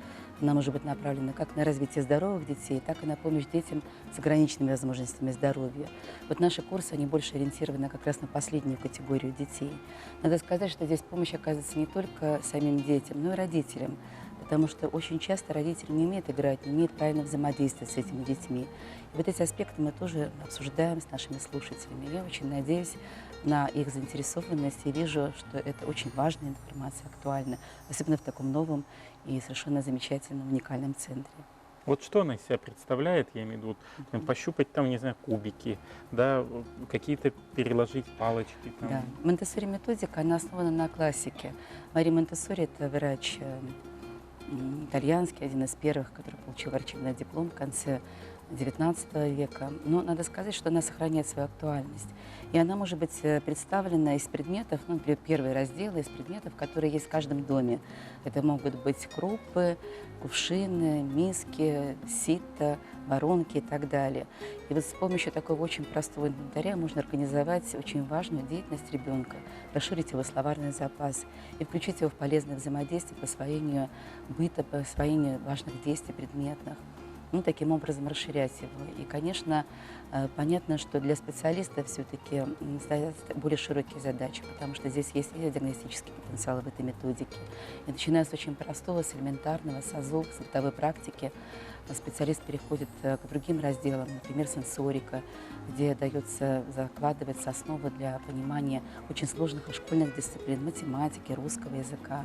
Она может быть направлена как на развитие здоровых детей, так и на помощь детям с ограниченными возможностями здоровья. Вот наши курсы, они больше ориентированы как раз на последнюю категорию детей. Надо сказать, что здесь помощь оказывается не только самим детям, но и родителям, потому что очень часто родители не умеют играть, не умеют правильно взаимодействовать с этими детьми. И вот эти аспекты мы тоже обсуждаем с нашими слушателями. Я очень надеюсь на их заинтересованность и вижу, что это очень важная информация, актуальна, особенно в таком новом и совершенно замечательном, уникальном центре. Вот что она из себя представляет, я имею в виду, пощупать там, не знаю, кубики, да, какие-то переложить палочки. Там. Да, Монтессори-методика, она основана на классике. Мария Монтессори – это врач итальянский, один из первых, который получил врачебный диплом в конце XIX века. Но надо сказать, что она сохраняет свою актуальность. И она может быть представлена из предметов, ну, например, первый раздел из предметов, которые есть в каждом доме. Это могут быть крупы, кувшины, миски, сито, воронки и так далее. И вот с помощью такого очень простого инвентаря можно организовать очень важную деятельность ребенка, расширить его словарный запас и включить его в полезное взаимодействие по освоению быта, по освоению важных действий предметных. Ну, таким образом расширять его. И, конечно, понятно, что для специалистов все-таки стоят более широкие задачи, потому что здесь есть и диагностический потенциал в этой методике. И начиная с очень простого, с элементарного, с азов, с бытовой практики, специалист переходит к другим разделам, например, сенсорика, где закладывается основа для понимания очень сложных школьных дисциплин, математики, русского языка.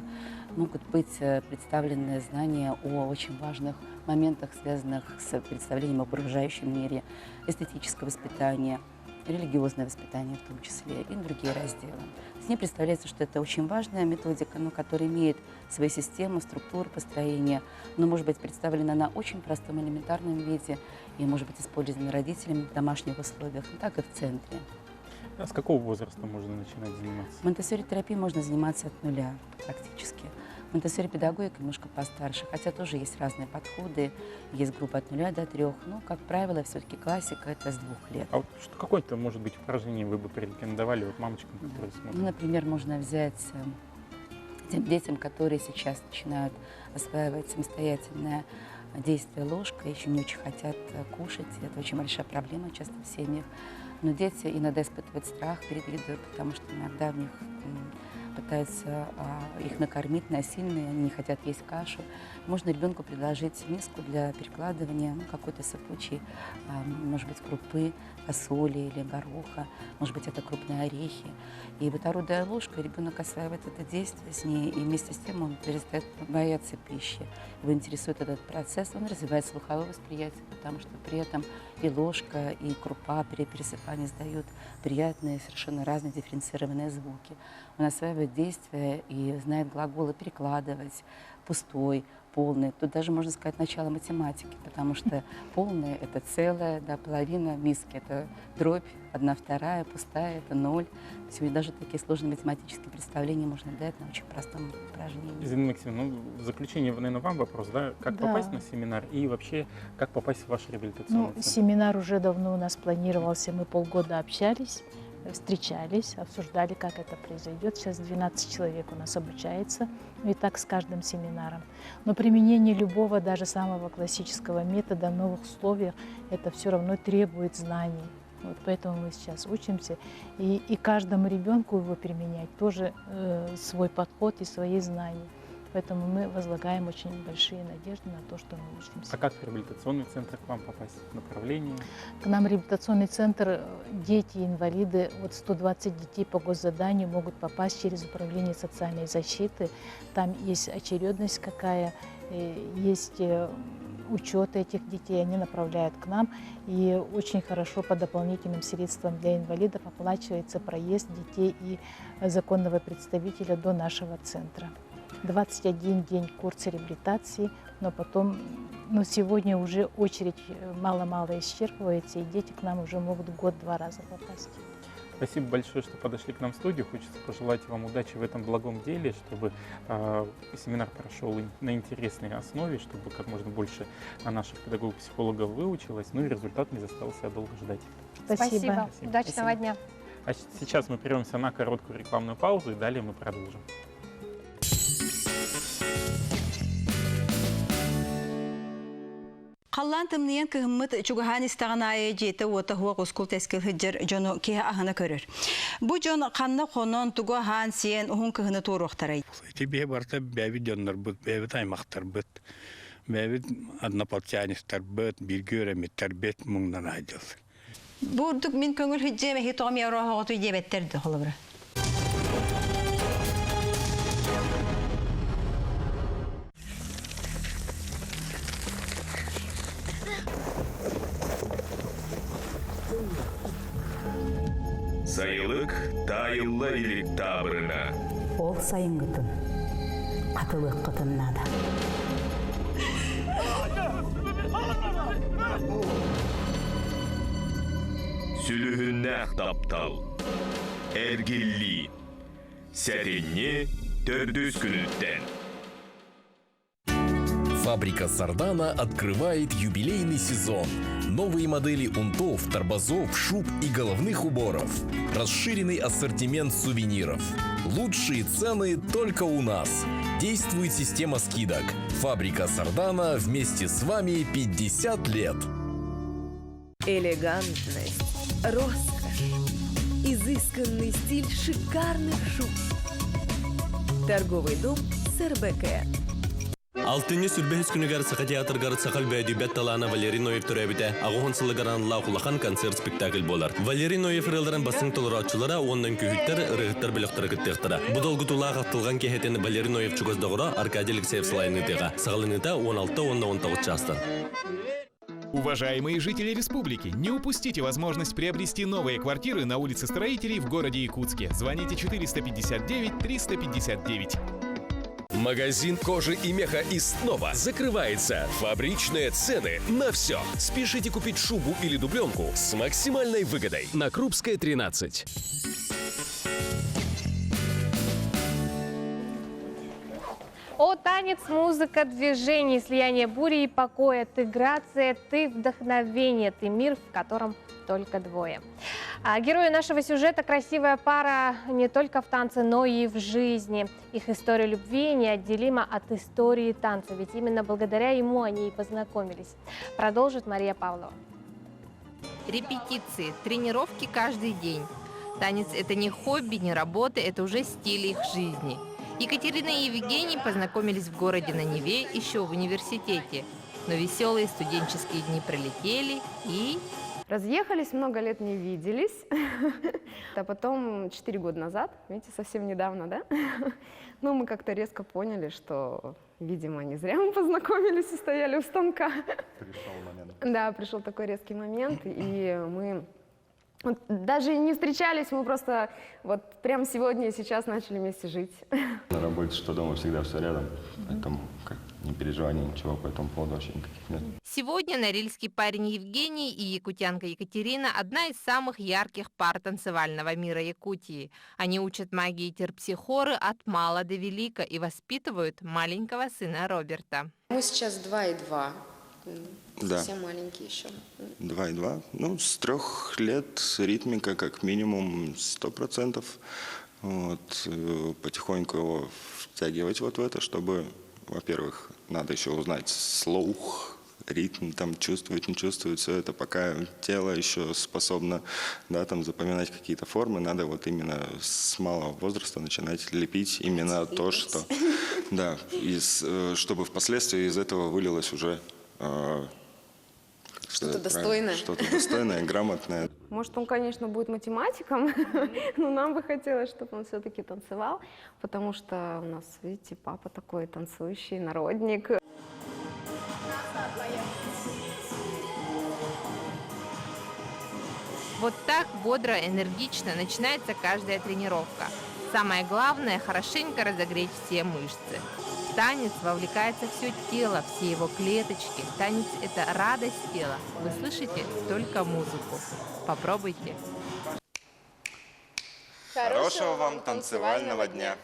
Могут быть представлены знания о очень важных моментах, связанных с представлением об окружающем мире, эстетическое воспитание, религиозное воспитание в том числе и другие разделы. С ней представляется, что это очень важная методика, но которая имеет свою систему, структуру построения, но может быть представлена на очень простом элементарном виде и может быть использована родителями в домашних условиях, но так и в центре. А с какого возраста можно начинать заниматься? Монтессори-терапией можно заниматься от нуля практически. Монтессори-педагогика немножко постарше, хотя тоже есть разные подходы. Есть группа от 0 до 3, но, как правило, все-таки классика – это с 2 лет. А вот какое-то, может быть, упражнение вы бы порекомендовали вот мамочкам, которые смотрят? Ну, например, можно взять тем детям, которые сейчас начинают осваивать самостоятельное действие ложкой, еще не очень хотят кушать. Это очень большая проблема часто в семьях. Но дети иногда испытывают страх перед едой, потому что иногда в них пытаются их накормить насильно, и они не хотят есть кашу. Можно ребенку предложить миску для перекладывания, какой-то сыпучей, может быть, крупы, фасоли или гороха, может быть, это крупные орехи. И вот орудуя ложкой, ребенок осваивает это действие с ней, и вместе с тем он перестает бояться пищи. Его интересует этот процесс, он развивает слуховое восприятие, потому что при этом и ложка, и крупа при пересыпании издают приятные, совершенно разные дифференцированные звуки. Он осваивает действия и знает глаголы перекладывать, пустой, полный. Тут даже можно сказать начало математики, потому что полное – это целая, да, половина миски – это дробь, 1/2, пустая – это 0. То есть даже такие сложные математические представления можно дать на очень простом упражнении. Зина Максимовна, в заключение, наверное, вам вопрос, да? Как попасть на семинар и вообще как попасть в ваш реабилитационный центр? Семинар уже давно у нас планировался, мы полгода общались, встречались, обсуждали, как это произойдет. Сейчас 12 человек у нас обучается, и так с каждым семинаром. Но применение любого, даже самого классического метода в новых условиях, это все равно требует знаний. Вот поэтому мы сейчас учимся, и каждому ребенку его применять тоже свой подход и свои знания. Поэтому мы возлагаем очень большие надежды на то, что мы учимся. А как в реабилитационный центр к вам попасть? Направление? К нам в реабилитационный центр дети, инвалиды, вот 120 детей по госзаданию могут попасть через управление социальной защиты. Там есть очередность какая, есть учет этих детей, они направляют к нам. И очень хорошо по дополнительным средствам для инвалидов оплачивается проезд детей и законного представителя до нашего центра. 21 день курса реабилитации, но потом, сегодня уже очередь мало-мало исчерпывается, и дети к нам уже могут в год 2 раза попасть. Спасибо большое, что подошли к нам в студию. Хочется пожелать вам удачи в этом благом деле, чтобы семинар прошел на интересной основе, чтобы как можно больше наших педагогов-психологов выучилось, ну и результат не заставил себя долго ждать. Спасибо. Удачного дня. А сейчас мы прервемся на короткую рекламную паузу и далее мы продолжим. Қаллан тымниян кығыммыт чугахан истағанайы жеті ота хуақ ұскул тәскіл хыджар жону кеha ағына көрір. Бұ жон қанна қонон туға хан сиен ұхын кығыны туыруқтарай. Тебе барта бәві жонлар бұд, бәві таймақтар бұд, бәві однополчанистар бұд, біргі өрәметтер бет мұңнан айдыл. Бұдық мен көңіл хыджа мәхи тоғым яура ғоғыту дебеттерді қолы бұра. Сайылык тайылла илик табырына. Ол сайынгытын, қатылық қытыннада. Сүлүхүннәк таптал. Эргилли. Сәринне төрдүс күнүттен. Фабрика Сардана открывает юбилейный сезон. Новые модели унтов, тормозов, шуб и головных уборов. Расширенный ассортимент сувениров. Лучшие цены только у нас. Действует система скидок. Фабрика Сардана вместе с вами 50 лет. Элегантность, роскошь, изысканный стиль шикарных шуб. Торговый дом СРБК. Алтыны сүрбәһис күнігер сақатиатыргар сақал бәйді бәтталана Валерий Ноев түрәбіті ағуын сылығаран лақулақан концерт спектакль болар. Валерий Ноев рылдарын басың толыратчылара ондан күйіттер, рығыттар біліқтірі күттіқтіра. Бұдолғы тулаға ақтылған кехетені Валерий Ноев чугаздағыра Аркадий Алексеев Слайныдыға. Сағалыныта 16-19 частан. Уважаемые жители республики, не упустите возможность приобрести новые квартиры на улице Строителей в городе Якутске. Звоните 459-359. Магазин кожи и меха и снова закрывается. Фабричные цены на все. Спешите купить шубу или дубленку с максимальной выгодой. На Крупская, 13. О, танец, музыка, движение, слияние бури и покоя. Ты грация, ты вдохновение, ты мир, в котором только двое. Герои нашего сюжета – красивая пара не только в танце, но и в жизни. Их история любви неотделима от истории танца, ведь именно благодаря ему они и познакомились. Продолжит Мария Павлова. Репетиции, тренировки каждый день. Танец – это не хобби, не работа, это уже стиль их жизни. Екатерина и Евгений познакомились в городе на Неве еще в университете. Но веселые студенческие дни пролетели и... Разъехались, много лет не виделись, а потом 4 года назад, видите, совсем недавно, да? Ну, мы как-то резко поняли, что, видимо, не зря мы познакомились и стояли у станка. Пришел момент. Да, пришел такой резкий момент, и мы вот даже не встречались, мы просто вот прямо сегодня и сейчас начали вместе жить. На работе, что дома, всегда все рядом, поэтому не переживай ничего по этому поводу вообще никаких нет. Сегодня норильский парень Евгений и якутянка Екатерина – одна из самых ярких пар танцевального мира Якутии. Они учат магии терпсихоры от мала до велика и воспитывают маленького сына Роберта. Мы сейчас 2 и 2. Да. Совсем маленькие еще. 2 и 2. Ну, с 3 лет ритмика как минимум 100%. Вот, потихоньку его втягивать вот в это, чтобы, во-первых, надо еще узнать слух, ритм, там чувствует, не чувствует, все это, пока тело еще способно, да, там запоминать какие-то формы, надо вот именно с малого возраста начинать лепить именно то, что, да, чтобы впоследствии из этого вылилось уже что-то достойное. Что-то достойное, грамотное. Может, он, конечно, будет математиком, но нам бы хотелось, чтобы он все-таки танцевал, потому что у нас, видите, папа такой танцующий народник. Вот так бодро, энергично начинается каждая тренировка. Самое главное – хорошенько разогреть все мышцы. В танец вовлекается все тело, все его клеточки. Танец – это радость тела. Вы слышите только музыку. Попробуйте. Хорошего вам танцевального дня.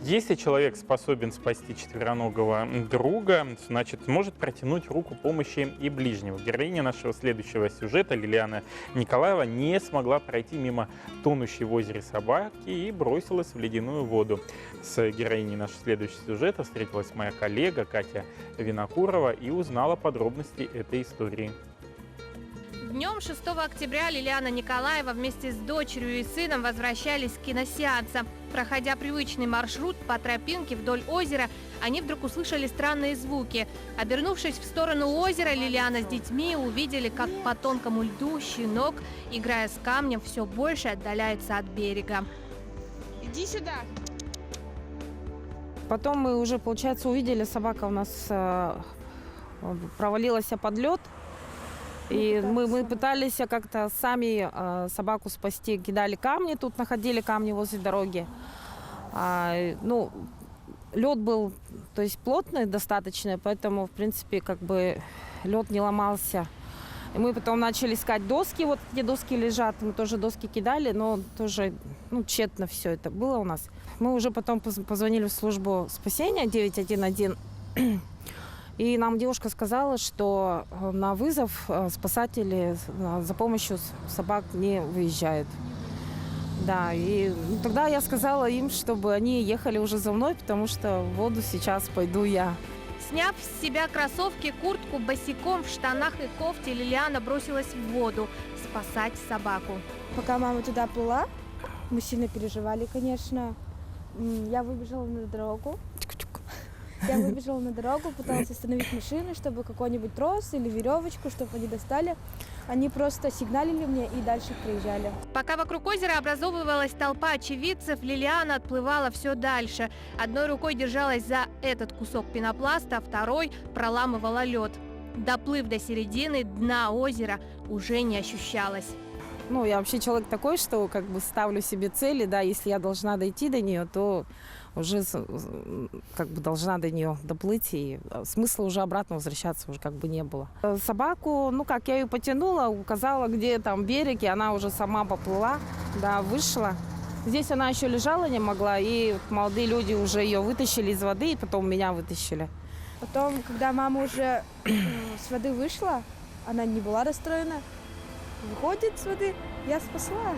Если человек способен спасти четвероногого друга, значит, может протянуть руку помощи и ближнего. Героиня нашего следующего сюжета Лилиана Николаева не смогла пройти мимо тонущей в озере собаки и бросилась в ледяную воду. С героиней нашего следующего сюжета встретилась моя коллега Катя Винокурова и узнала подробности этой истории. Днем 6 октября Лилиана Николаева вместе с дочерью и сыном возвращались с киносеанса. Проходя привычный маршрут по тропинке вдоль озера, они вдруг услышали странные звуки. Обернувшись в сторону озера, Лилиана с детьми увидели, как по тонкому льду щенок, играя с камнем, все больше отдаляется от берега. Иди сюда. Потом мы уже, получается, увидели, собака у нас провалилась под лед. И мы пытались как-то сами собаку спасти, кидали камни, тут находили камни возле дороги. Ну, лед был, то есть плотный достаточно, поэтому, в принципе, как бы лед не ломался. И мы потом начали искать доски, вот где доски лежат, мы тоже доски кидали, но тоже, ну, тщетно все это было у нас. Мы уже потом позвонили в службу спасения 911. И нам девушка сказала, что на вызов спасатели за помощью собак не выезжают. Да, и тогда я сказала им, чтобы они ехали уже за мной, потому что в воду сейчас пойду я. Сняв с себя кроссовки, куртку, босиком, в штанах и кофте, Лилиана бросилась в воду спасать собаку. Пока мама туда плыла, мы сильно переживали, конечно. Я выбежала на дорогу. Пыталась остановить машину, чтобы какой-нибудь трос или веревочку, чтобы они достали. Они просто сигналили мне и дальше приезжали. Пока вокруг озера образовывалась толпа очевидцев, Лилиана отплывала все дальше. Одной рукой держалась за этот кусок пенопласта, а второй проламывала лед. Доплыв до середины, дна озера уже не ощущалось. Ну, я вообще человек такой, что как бы ставлю себе цели, да, если я должна дойти до нее, то уже как бы должна до нее доплыть, и смысла уже обратно возвращаться уже как бы не было. Собаку, ну как, я ее потянула, указала, где там берег, и она уже сама поплыла, да, вышла. Здесь она еще лежала не могла, и молодые люди уже ее вытащили из воды, и потом меня вытащили. Потом, когда мама уже с воды вышла, она не была расстроена. Выходит с воды, я спасла.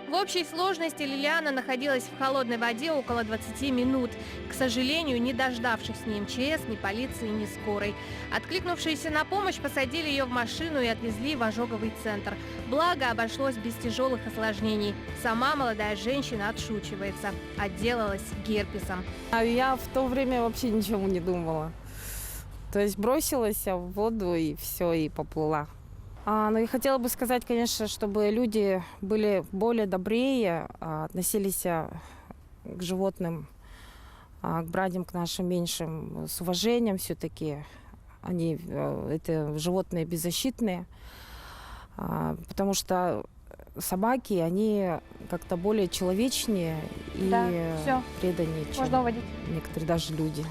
В общей сложности Лилиана находилась в холодной воде около 20 минут. К сожалению, не дождавшись ни МЧС, ни полиции, ни скорой. Откликнувшиеся на помощь посадили ее в машину и отвезли в ожоговый центр. Благо, обошлось без тяжелых осложнений. Сама молодая женщина отшучивается. Отделалась герпесом. А я в то время вообще ничего не думала. То есть бросилась в воду и все, и поплыла. Но я хотела бы сказать, конечно, чтобы люди были более добрее, относились к животным, к братьям, к нашим меньшим с уважением все-таки. Они, это животные беззащитные, потому что собаки, они как-то более человечнее и преданнее, чем некоторые даже люди.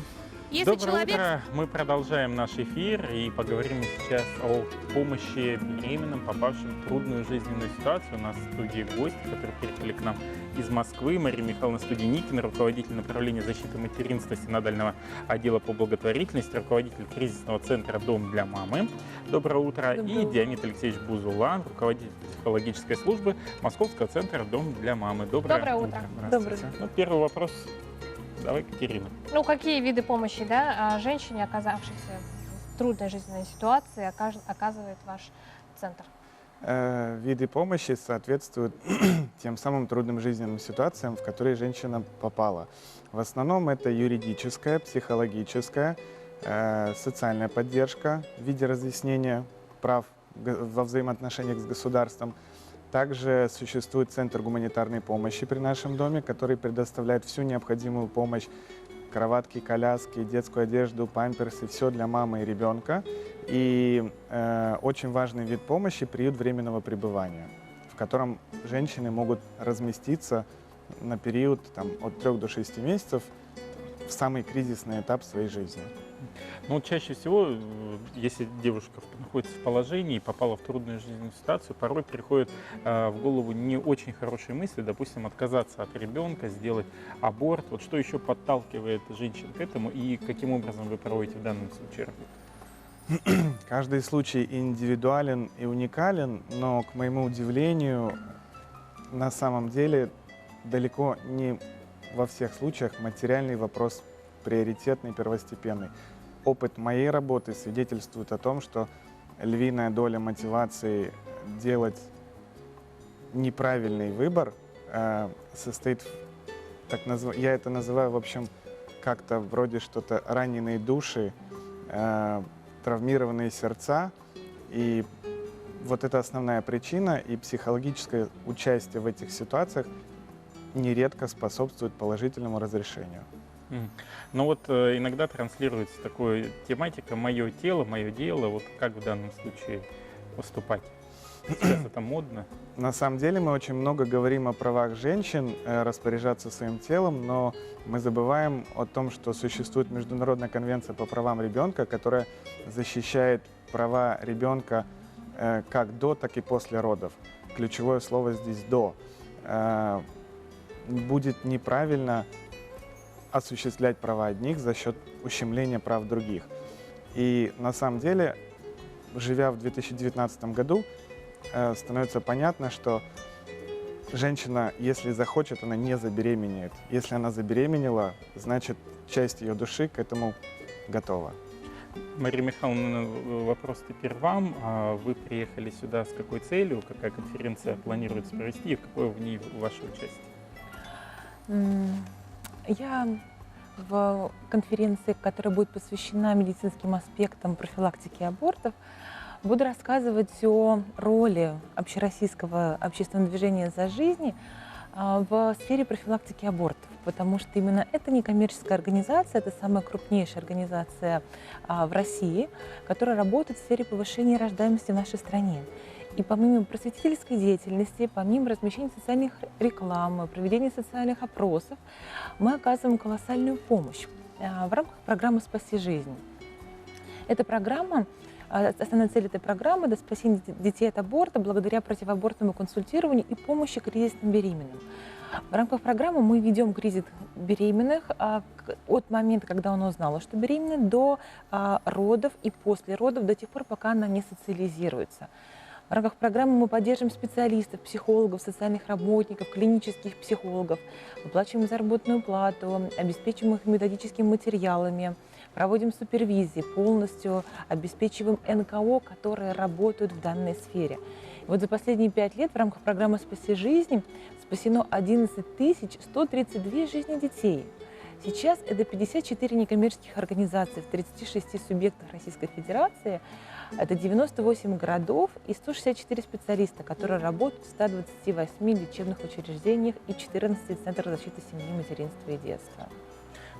Если Доброе утро. Мы продолжаем наш эфир и поговорим сейчас о помощи беременным, попавшим в трудную жизненную ситуацию. У нас в студии гости, которые приехали к нам из Москвы. Мария Михайловна Студеникина, руководитель направления защиты материнства Синодального отдела по благотворительности, руководитель кризисного центра «Дом для мамы». Доброе утро. И Дионид Алексеевич Бузулан, руководитель психологической службы Московского центра «Дом для мамы». Доброе утро. Здравствуйте. Ну, первый вопрос. Давай, Катерина. Ну, какие виды помощи, да, женщине, оказавшейся в трудной жизненной ситуации, оказывает ваш центр? Виды помощи соответствуют тем самым трудным жизненным ситуациям, в которые женщина попала. В основном это юридическая, психологическая, социальная поддержка в виде разъяснения прав во взаимоотношениях с государством. Также существует Центр гуманитарной помощи при нашем доме, который предоставляет всю необходимую помощь: кроватки, коляски, детскую одежду, памперсы, все для мамы и ребенка. И очень важный вид помощи – приют временного пребывания, в котором женщины могут разместиться на период от 3 до 6 месяцев в самый кризисный этап своей жизни. Ну, чаще всего, если девушка находится в положении и попала в трудную жизненную ситуацию, порой приходят в голову не очень хорошие мысли, допустим, отказаться от ребенка, сделать аборт. Вот что еще подталкивает женщин к этому и каким образом вы проводите в данном случае работу? Каждый случай индивидуален и уникален, но, к моему удивлению, на самом деле далеко не во всех случаях материальный вопрос приоритетный, первостепенный. Опыт моей работы свидетельствует о том, что львиная доля мотивации делать неправильный выбор состоит в, я это называю, в общем, как-то вроде что-то раненые души, травмированные сердца. И вот это основная причина, и психологическое участие в этих ситуациях нередко способствует положительному разрешению. Ну вот иногда транслируется такая тематика «моё тело, моё дело». Вот как в данном случае поступать? Сейчас это модно. На самом деле мы очень много говорим о правах женщин распоряжаться своим телом, но мы забываем о том, что существует Международная конвенция по правам ребенка, которая защищает права ребенка как до, так и после родов. Ключевое слово здесь «до». Будет неправильно осуществлять права одних за счет ущемления прав других. И на самом деле, живя в 2019 году, становится понятно, что женщина, если захочет, она не забеременеет. Если она забеременела, значит, часть ее души к этому готова. Мария Михайловна, вопрос теперь вам. Вы приехали сюда с какой целью? Какая конференция планируется провести и какое в ней ваше участие? Я в конференции, которая будет посвящена медицинским аспектам профилактики абортов, буду рассказывать о роли общероссийского общественного движения «За жизнь» в сфере профилактики абортов, потому что именно эта некоммерческая организация, это самая крупнейшая организация в России, которая работает в сфере повышения рождаемости в нашей стране. И помимо просветительской деятельности, помимо размещения социальных рекламы, проведения социальных опросов, мы оказываем колоссальную помощь в рамках программы «Спаси жизнь». Эта программа, основная цель этой программы – это спасение детей от аборта благодаря противоабортному консультированию и помощи кризисным беременным. В рамках программы мы ведем кризис беременных от момента, когда она узнала, что беременна, до родов и после родов, до тех пор, пока она не социализируется. В рамках программы мы поддерживаем специалистов, психологов, социальных работников, клинических психологов, выплачиваем заработную плату, обеспечиваем их методическими материалами, проводим супервизии, полностью обеспечиваем НКО, которые работают в данной сфере. И вот за последние 5 лет в рамках программы «Спаси жизнь» спасено 11 132 жизни детей. Сейчас это 54 некоммерческих организаций в 36 субъектах Российской Федерации. Это 98 городов и 164 специалиста, которые работают в 128 лечебных учреждениях и 14 центрах защиты семьи, материнства и детства.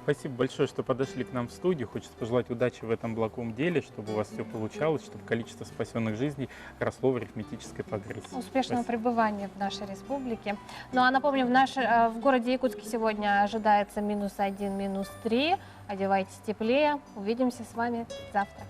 Спасибо большое, что подошли к нам в студию. Хочется пожелать удачи в этом благом деле, чтобы у вас все получалось, чтобы количество спасенных жизней росло в арифметической прогрессии. Успешного пребывания в нашей республике. Ну а напомню, в городе Якутске сегодня ожидается -1, -3. Одевайтесь теплее. Увидимся с вами завтра.